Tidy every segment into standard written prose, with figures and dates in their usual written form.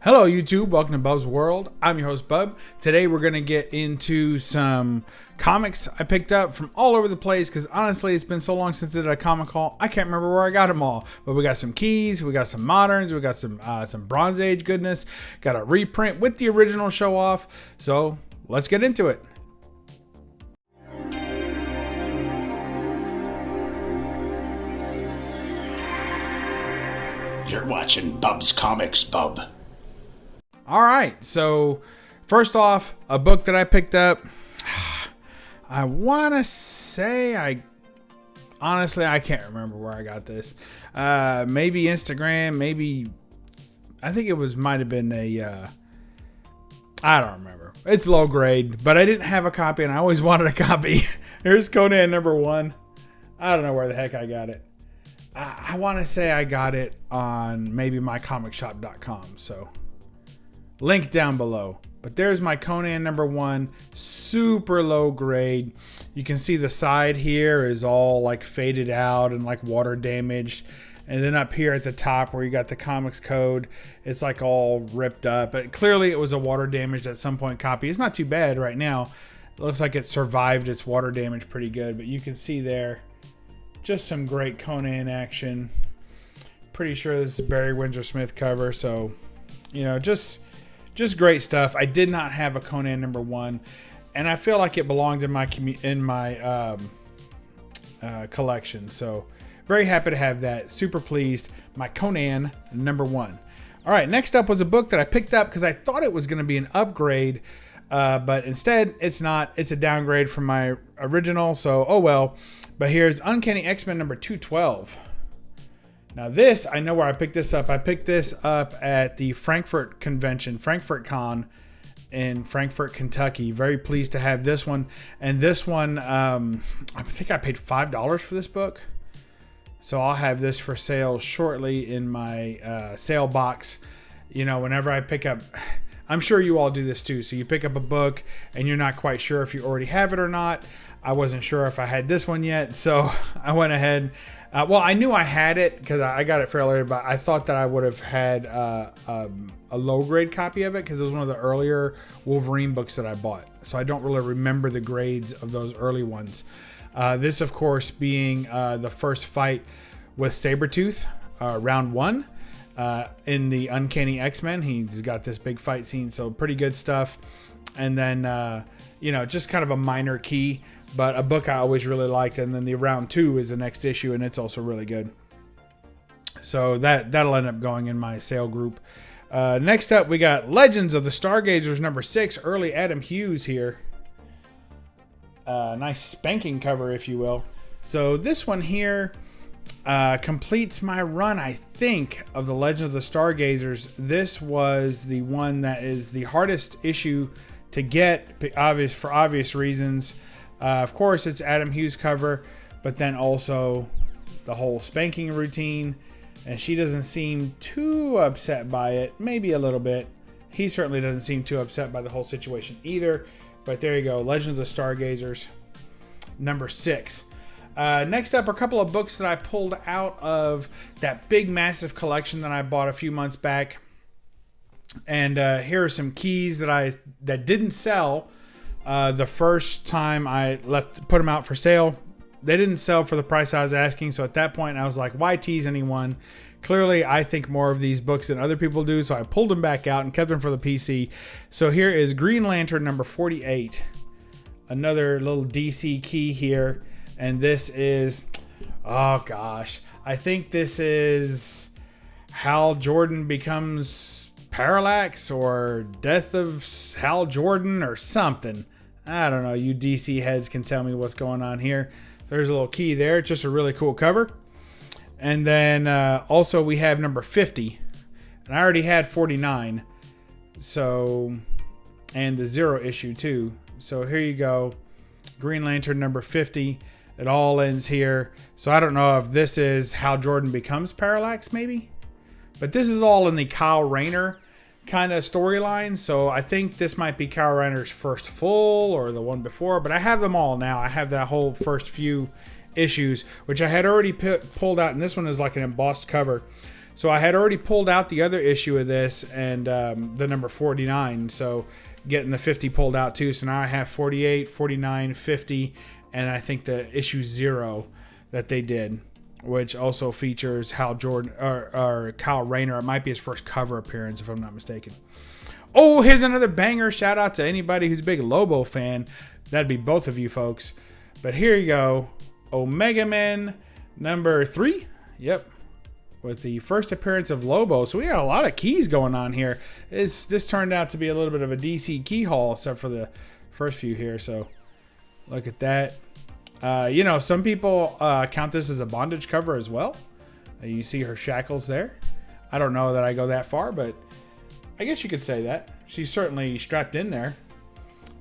Hello YouTube, welcome to Bub's World. I'm your host Bub. Today we're going to get into some comics I picked up from all over the place because honestly it's been so long since I did a comic haul, I can't remember where I got them all. But we got some keys, we got some moderns, we got some Bronze Age goodness, got a reprint with the original show off. So let's get into it. You're watching Bub's Comics, Bub. All right, so first off, a book that I picked up. I want to say honestly, I can't remember where I got this. Maybe Instagram, maybe, I think it might have been I don't remember. It's low grade, but I didn't have a copy and I always wanted a copy. Here's Conan #1. I don't know where the heck I got it. I want to say I got it on maybe mycomicshop.com. So link down below. But there's my Conan #1, super low grade. You can see the side here is all like faded out and like water damaged. And then up here at the top where you got the comics code, it's like all ripped up. But clearly it was a water damaged at some point copy. It's not too bad right now. It looks like it survived its water damage pretty good. But you can see there, just some great Conan action. Pretty sure this is Barry Windsor Smith cover. So, you know, just great stuff. I did not have a Conan #1, and I feel like it belonged in my collection. So very happy to have that. Super pleased. My Conan #1. All right, next up was a book that I picked up because I thought it was going to be an upgrade, but instead it's not. It's a downgrade from my original. So oh well. But here's Uncanny X-Men #212. Now this, I know where I picked this up. I picked this up at the Frankfurt Convention, Frankfurt Con in Frankfort, Kentucky. Very pleased to have this one. And this one, I think I paid $5 for this book. So I'll have this for sale shortly in my sale box. You know, whenever I pick up, I'm sure you all do this too. So you pick up a book and you're not quite sure if you already have it or not. I wasn't sure if I had this one yet. So I went ahead. Well, I knew I had it because I got it fairly early, but I thought that I would have had a low grade copy of it because it was one of the earlier Wolverine books that I bought. So I don't really remember the grades of those early ones. This, of course, being the first fight with Sabretooth, round 1 in the Uncanny X-Men. He's got this big fight scene, so pretty good stuff. And then, you know, just kind of a minor key. But a book I always really liked, and then the round 2 is the next issue, and it's also really good. So that'll end up going in my sale group. Next up, we got Legends of the Stargazers #6, early Adam Hughes here. Nice spanking cover, if you will. So this one here completes my run, I think, of the Legends of the Stargazers. This was the one that is the hardest issue to get, for obvious reasons. Of course, it's Adam Hughes cover, but then also the whole spanking routine. And she doesn't seem too upset by it. Maybe a little bit. He certainly doesn't seem too upset by the whole situation either. But there you go. Legends of the Stargazers #6. Next up are a couple of books that I pulled out of that big, massive collection that I bought a few months back. And here are some keys that didn't sell. The first time I put them out for sale, they didn't sell for the price I was asking. So at that point I was like, why tease anyone? Clearly I think more of these books than other people do. So I pulled them back out and kept them for the PC. So here is Green Lantern #48. Another little DC key here. And this is, oh gosh, I think this is Hal Jordan becomes Parallax, or Death of Hal Jordan, or something. I don't know. You DC heads can tell me what's going on here. There's a little key there. It's just a really cool cover. And then also we have #50. And I already had 49. So, and the 0 issue too. So here you go. Green Lantern #50. It all ends here. So I don't know if this is Hal Jordan becomes Parallax maybe. But this is all in the Kyle Rayner kind of storyline. So I think this might be Kyle Rayner's first full or the one before. But I have them all now. I have that whole first few issues, which I had already pulled out. And this one is like an embossed cover. So I had already pulled out the other issue of this and the number 49. So getting the 50 pulled out too. So now I have 48, 49, 50, and I think the issue 0 that they did, which also features Hal Jordan or Kyle Rayner. It might be his first cover appearance, if I'm not mistaken. Oh, here's another banger. Shout out to anybody who's a big Lobo fan. That'd be both of you folks. But here you go. Omega Man number 3. Yep. With the first appearance of Lobo. So we got a lot of keys going on here. This turned out to be a little bit of a DC key haul, except for the first few here. So look at that. You know, some people count this as a bondage cover as well. You see her shackles there. I don't know that I go that far, but I guess you could say that. She's certainly strapped in there.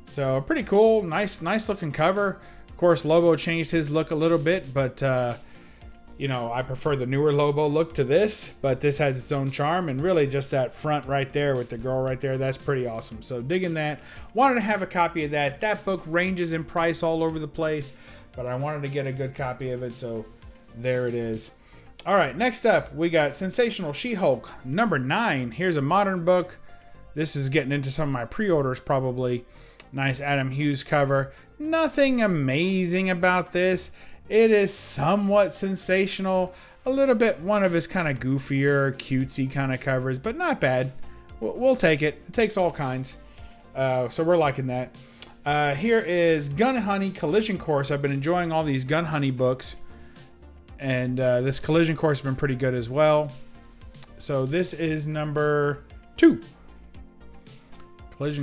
So pretty cool. Nice looking cover. Of course, Lobo changed his look a little bit, but you know, I prefer the newer Lobo look to this, but this has its own charm, and really just that front right there with the girl right there, that's pretty awesome. So digging that. Wanted to have a copy of that. That book ranges in price all over the place, but I wanted to get a good copy of it, so there it is. All right, next up, we got Sensational She-Hulk number 9. Here's a modern book. This is getting into some of my pre-orders probably. Nice Adam Hughes cover. Nothing amazing about this. It is somewhat sensational. A little bit one of his kind of goofier, cutesy kind of covers, but not bad. We'll take it. It takes all kinds. So we're liking that. Here is Gun Honey Collision Course. I've been enjoying all these Gun Honey books. And this Collision Course has been pretty good as well. So this is number 2.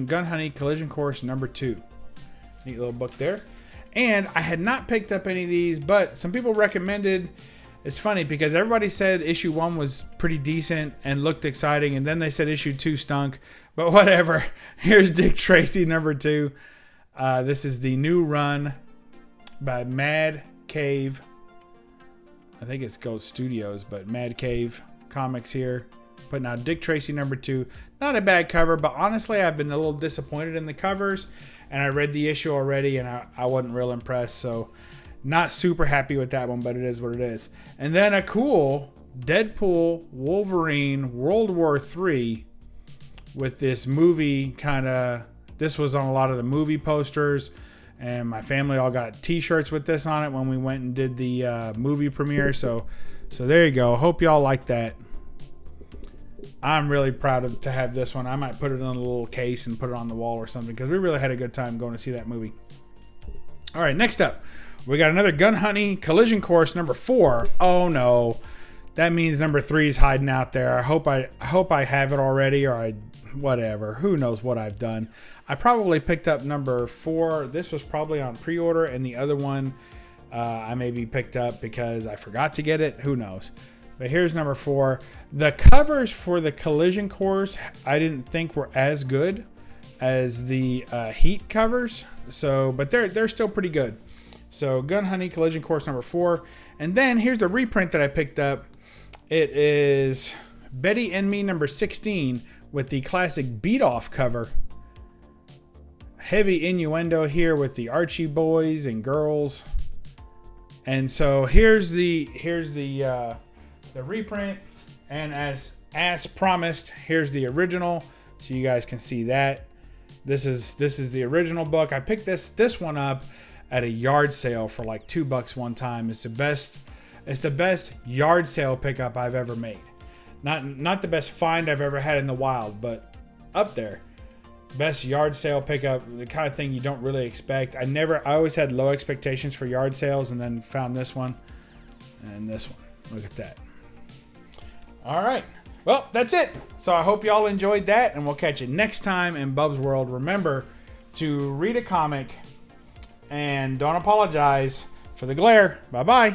Gun Honey Collision Course number 2. Neat little book there. And I had not picked up any of these, but some people recommended. It's funny because everybody said issue 1 was pretty decent and looked exciting, and then they said issue 2 stunk. But whatever. Here's Dick Tracy number 2. This is the new run by Mad Cave. I think it's Ghost Studios, but Mad Cave Comics here. Putting out Dick Tracy number 2. Not a bad cover, but honestly, I've been a little disappointed in the covers. And I read the issue already, and I wasn't real impressed. So, not super happy with that one, but it is what it is. And then a cool Deadpool Wolverine World War III with this movie kind of. This was on a lot of the movie posters. And my family all got t-shirts with this on it when we went and did the movie premiere. So there you go. Hope y'all like that. I'm really proud to have this one. I might put it in a little case and put it on the wall or something because we really had a good time going to see that movie. All right, next up, we got another Gun Honey Collision Course number 4. Oh no, that means number 3 is hiding out there. I hope I have it already, or whatever. Who knows what I've done. I probably picked up number 4. This was probably on pre-order, and the other one I maybe picked up because I forgot to get it. Who knows? But here's number 4. The covers for the Collision Course I didn't think were as good as the Heat covers. So, but they're still pretty good. So Gun Honey Collision Course number 4. And then here's the reprint that I picked up. It is Betty and Me number 16 with the classic Beat Off cover. Heavy innuendo here with the Archie boys and girls. And so here's the reprint, and as promised, here's the original, so you guys can see that. This is the original book. I picked this one up at a yard sale for like $2 one time. It's the best yard sale pickup I've ever made. Not the best find I've ever had in the wild, but up there. Best yard sale pickup, the kind of thing you don't really expect. I always had low expectations for yard sales, and then found this one and this one. Look at that. All right. Well, that's it. So I hope y'all enjoyed that, and we'll catch you next time in Bub's World. Remember to read a comic and don't apologize for the glare. Bye-bye.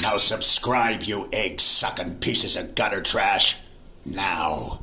Now subscribe, you egg-sucking pieces of gutter trash. Now.